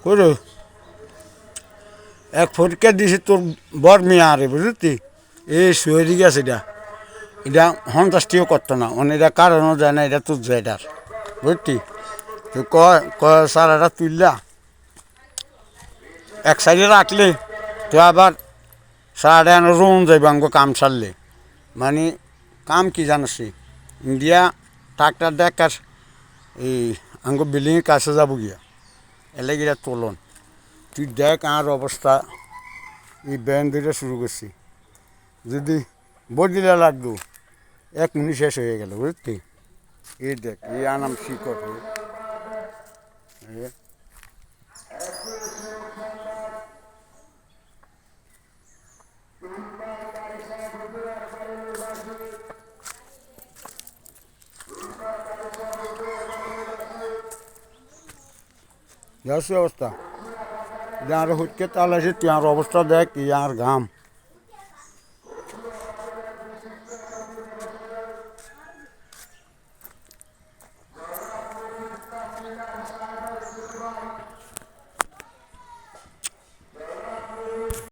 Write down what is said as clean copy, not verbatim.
করে এক পরীক্ষা দিছে তোর বর মেয়ে আরে বুঝলি এই শুয়ে গেছে এটা সন্তুষ্টিও করতো না এটা কারণও যায় না এটা তোর জয়টার বুঝলি তুই কয় কয় স্যার এটা তুললা এক সাইডে রাখলে তো আবার সারাটা রোন যাইব আমাকে কাম সারলে মানে কাম কি জানিস ইন্ডিয়া ট্রাক্টর দেখ এই আমাকে বিল্ডিংয়ের কাছে যাবো গিয়া এলে গিয়া তোলন তুই দেখ আর অবস্থা এই ব্যান দিতে শুরু করছি যদি বদিলে লাগতো 1 মিনিট শেষ হয়ে গেল বুঝলি এই দেখ এই আনাম শিকট যাচ্ছি অবস্থা যার হুটকে তাল আছে তুই আর অবস্থা দেখ আর ঘাম